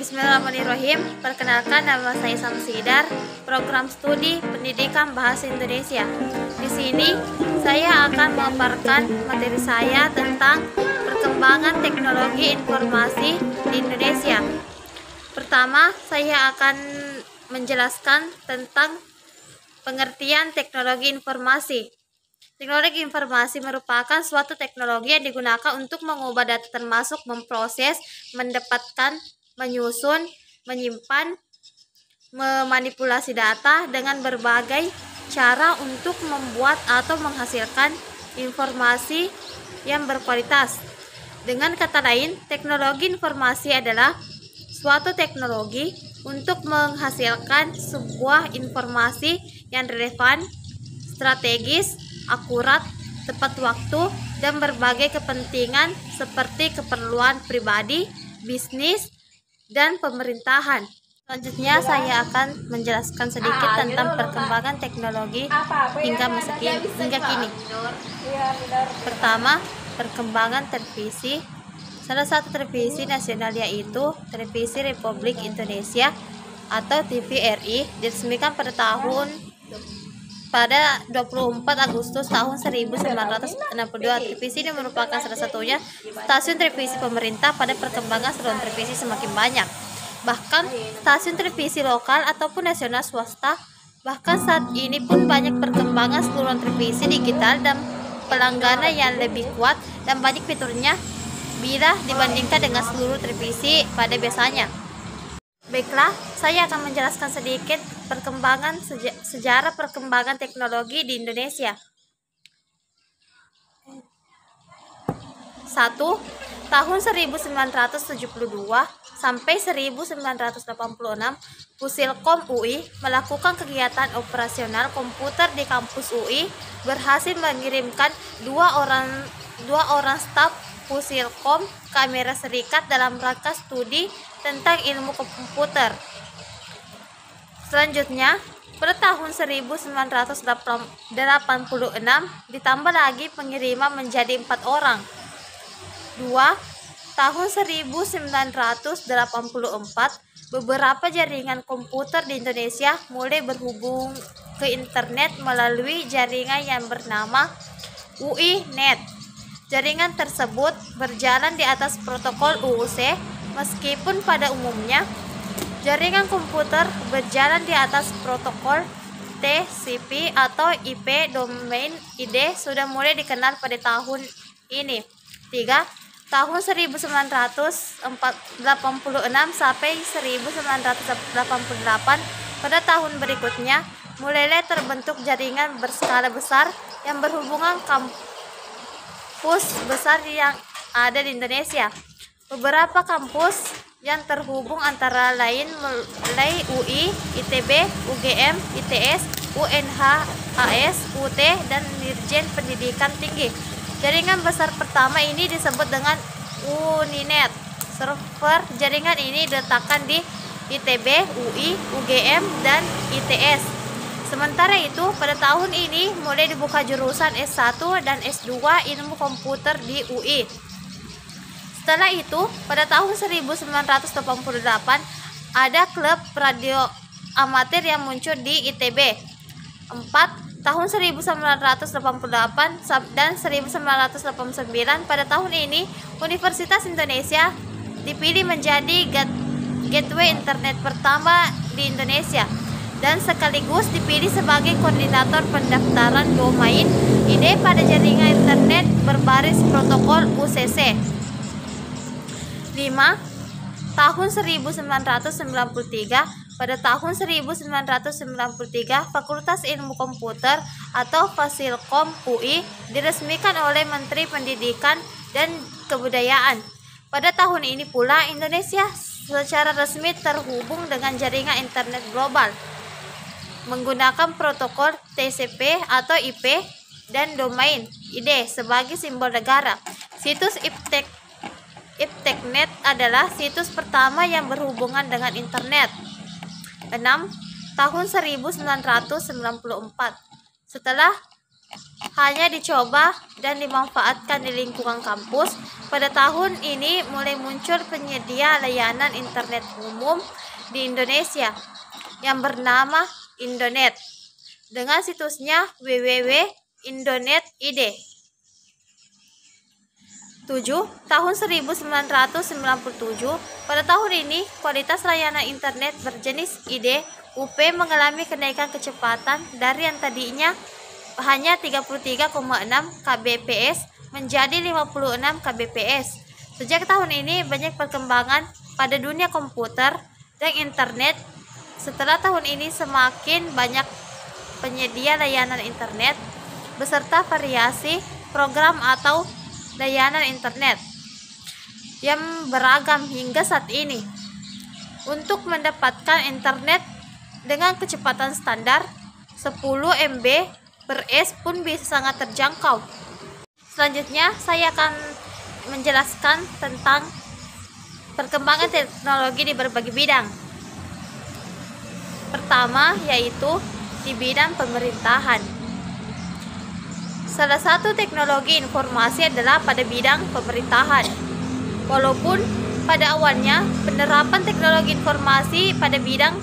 Bismillahirrahmanirrahim. Perkenalkan, nama saya Samsidar, program studi Pendidikan Bahasa Indonesia. Di sini saya akan memaparkan materi saya tentang perkembangan teknologi informasi di Indonesia. Pertama, saya akan menjelaskan tentang pengertian teknologi informasi. Teknologi informasi merupakan suatu teknologi yang digunakan untuk mengubah data, termasuk memproses, mendapatkan, menyusun, menyimpan, memanipulasi data dengan berbagai cara untuk membuat atau menghasilkan informasi yang berkualitas. Dengan kata lain, teknologi informasi adalah suatu teknologi untuk menghasilkan sebuah informasi yang relevan, strategis, akurat, tepat waktu, dan berbagai kepentingan seperti keperluan pribadi, bisnis, dan pemerintahan. Selanjutnya saya akan menjelaskan sedikit tentang perkembangan teknologi hingga kini. Pertama, perkembangan televisi. Salah satu televisi nasional yaitu Televisi Republik Indonesia atau TVRI diresmikan pada 24 Agustus tahun 1962. Televisi ini merupakan salah satunya stasiun televisi pemerintah. Pada perkembangan saluran televisi semakin banyak, bahkan stasiun televisi lokal ataupun nasional swasta. Bahkan saat ini pun banyak perkembangan saluran televisi digital dan pelanggaran yang lebih kuat dan banyak fiturnya bila dibandingkan dengan seluruh televisi pada biasanya. Baiklah, saya akan menjelaskan sedikit sejarah perkembangan teknologi di Indonesia. 1. Tahun 1972 sampai 1986, Pusilkom UI melakukan kegiatan operasional komputer di kampus UI, berhasil mengirimkan dua orang staf Pusilkom ke Amerika Serikat dalam rangka studi tentang ilmu komputer. Selanjutnya, pada tahun 1986 ditambah lagi pengiriman menjadi 4 orang. 2. Tahun 1984, beberapa jaringan komputer di Indonesia mulai berhubung ke internet melalui jaringan yang bernama UI-NET. Jaringan tersebut berjalan di atas protokol UUC, meskipun pada umumnya jaringan komputer berjalan di atas protokol TCP atau IP. Domain ID sudah mulai dikenal pada tahun ini. 3. Tahun 1986 sampai 1988, pada tahun berikutnya mulailah terbentuk jaringan berskala besar yang berhubungan kampus besar yang ada di Indonesia. Beberapa kampus yang terhubung antara lain mulai UI, ITB, UGM, ITS, UNHAS, UT, dan Dirjen Pendidikan Tinggi. Jaringan besar pertama ini disebut dengan UNINET. Server jaringan ini diletakkan di ITB, UI, UGM, dan ITS. Sementara itu, pada tahun ini mulai dibuka jurusan S1 dan S2 ilmu komputer di UI. Setelah itu, pada tahun 1988, ada klub radio amatir yang muncul di ITB. 4. Tahun 1988 dan 1989, pada tahun ini Universitas Indonesia dipilih menjadi gateway internet pertama di Indonesia dan sekaligus dipilih sebagai koordinator pendaftaran domain ID pada jaringan internet berbasis protokol UCC. 5. Tahun 1993, pada tahun 1993, Fakultas Ilmu Komputer atau Fasilkom UI diresmikan oleh Menteri Pendidikan dan Kebudayaan. Pada tahun ini pula Indonesia secara resmi terhubung dengan jaringan internet global menggunakan protokol TCP atau IP dan domain ID sebagai simbol negara. Situs IPTECnet adalah situs pertama yang berhubungan dengan internet. 6. Tahun 1994, setelah hanya dicoba dan dimanfaatkan di lingkungan kampus. Pada tahun ini mulai muncul penyedia layanan internet umum di Indonesia yang bernama Indonet dengan situsnya www.indonet.id. 7. Tahun 1997, pada tahun ini kualitas layanan internet berjenis ID UP mengalami kenaikan kecepatan dari yang tadinya hanya 33,6 kbps menjadi 56 kbps. Sejak tahun ini banyak perkembangan pada dunia komputer dan internet. Setelah tahun ini semakin banyak penyedia layanan internet beserta variasi program atau layanan internet yang beragam hingga saat ini. Untuk mendapatkan internet dengan kecepatan standar 10 MB per s pun bisa sangat terjangkau. Selanjutnya saya akan menjelaskan tentang perkembangan teknologi di berbagai bidang. Pertama yaitu di bidang pemerintahan. Salah satu teknologi informasi adalah pada bidang pemerintahan. Walaupun pada awalnya penerapan teknologi informasi pada bidang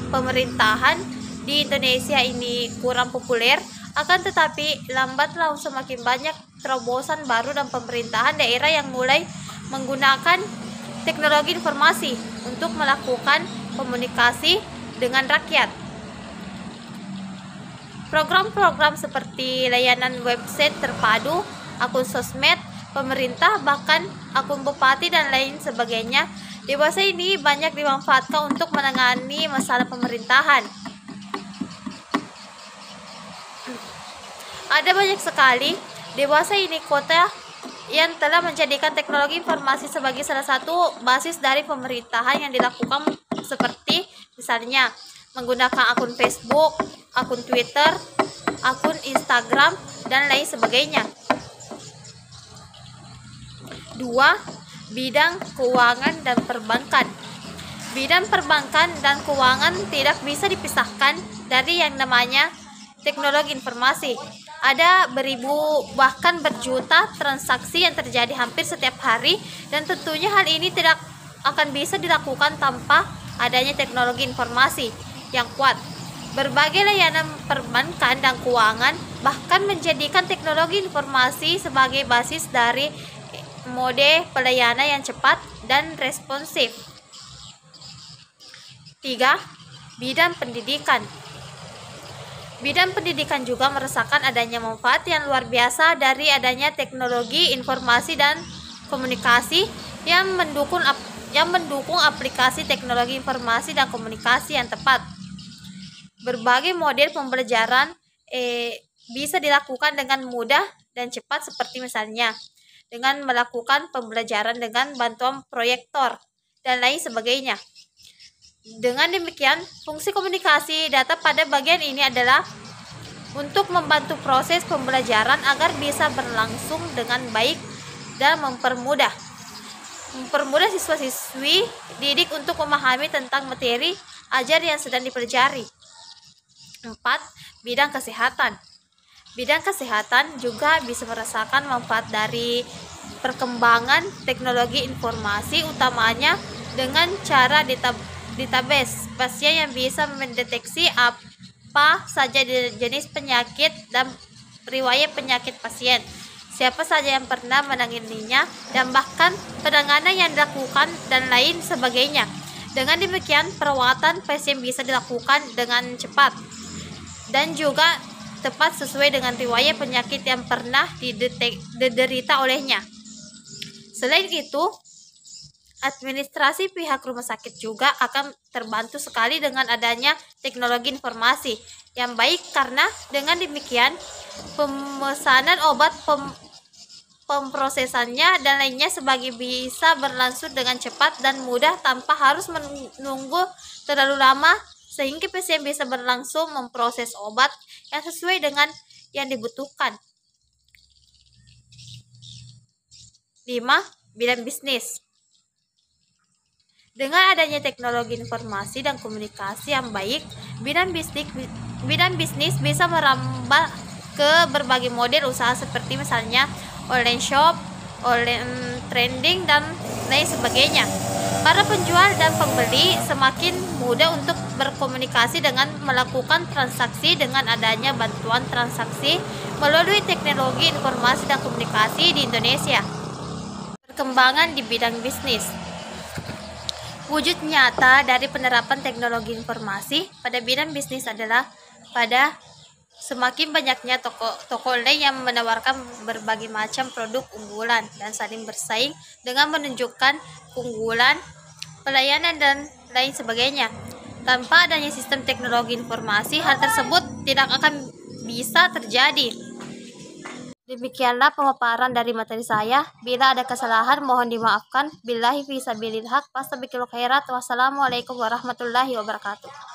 pemerintahan di Indonesia ini kurang populer, akan tetapi lambat laun semakin banyak terobosan baru dan pemerintahan daerah yang mulai menggunakan teknologi informasi untuk melakukan komunikasi dengan rakyat. Program-program seperti layanan website terpadu, akun sosmed pemerintah, bahkan akun bupati dan lain sebagainya, dewasa ini banyak dimanfaatkan untuk menangani masalah pemerintahan. Ada banyak sekali dewasa ini kota yang telah menjadikan teknologi informasi sebagai salah satu basis dari pemerintahan yang dilakukan, seperti misalnya menggunakan akun Facebook, akun Twitter, akun Instagram, dan lain sebagainya. 2. Bidang keuangan dan perbankan. Bidang perbankan dan keuangan tidak bisa dipisahkan dari yang namanya teknologi informasi. Ada beribu bahkan berjuta transaksi yang terjadi hampir setiap hari, dan tentunya hal ini tidak akan bisa dilakukan tanpa adanya teknologi informasi yang kuat. Berbagai layanan perbankan dan keuangan bahkan menjadikan teknologi informasi sebagai basis dari mode pelayanan yang cepat dan responsif. 3. Bidang pendidikan. Bidang pendidikan juga merasakan adanya manfaat yang luar biasa dari adanya teknologi informasi dan komunikasi yang mendukung aplikasi teknologi informasi dan komunikasi yang tepat. Berbagai model pembelajaran bisa dilakukan dengan mudah dan cepat, seperti misalnya dengan melakukan pembelajaran dengan bantuan proyektor dan lain sebagainya. Dengan demikian, fungsi komunikasi data pada bagian ini adalah untuk membantu proses pembelajaran agar bisa berlangsung dengan baik dan mempermudah siswa-siswi didik untuk memahami tentang materi ajar yang sedang dipelajari. 4. Bidang kesehatan. Bidang kesehatan juga bisa merasakan manfaat dari perkembangan teknologi informasi, utamanya dengan cara database pasien yang bisa mendeteksi apa saja jenis penyakit dan riwayat penyakit pasien, siapa saja yang pernah menanganinya, dan bahkan penanganan yang dilakukan dan lain sebagainya. Dengan demikian, perawatan pasien bisa dilakukan dengan cepat dan juga tepat sesuai dengan riwayat penyakit yang pernah diderita olehnya. Selain itu, administrasi pihak rumah sakit juga akan terbantu sekali dengan adanya teknologi informasi yang baik, karena dengan demikian pemesanan obat, pemprosesannya dan lainnya sebagai bisa berlangsung dengan cepat dan mudah tanpa harus menunggu terlalu lama, sehingga pasien bisa berlangsung memproses obat yang sesuai dengan yang dibutuhkan. 5. Bidang bisnis. Dengan adanya teknologi informasi dan komunikasi yang baik, bidang bisnis bisa merambah ke berbagai model usaha seperti misalnya online shop, online trending, dan lain sebagainya. Para penjual dan pembeli semakin mudah untuk berkomunikasi dengan melakukan transaksi dengan adanya bantuan transaksi melalui teknologi informasi dan komunikasi di Indonesia. Perkembangan di bidang bisnis. Wujud nyata dari penerapan teknologi informasi pada bidang bisnis adalah pada semakin banyaknya toko online yang menawarkan berbagai macam produk unggulan dan saling bersaing dengan menunjukkan keunggulan, pelayanan, dan lain sebagainya. Tanpa adanya sistem teknologi informasi, hal tersebut tidak akan bisa terjadi. Demikianlah pemaparan dari materi saya. Bila ada kesalahan mohon dimaafkan. Billahi fisabilil haq. Fastabiqul khairat. Wassalamualaikum warahmatullahi wabarakatuh.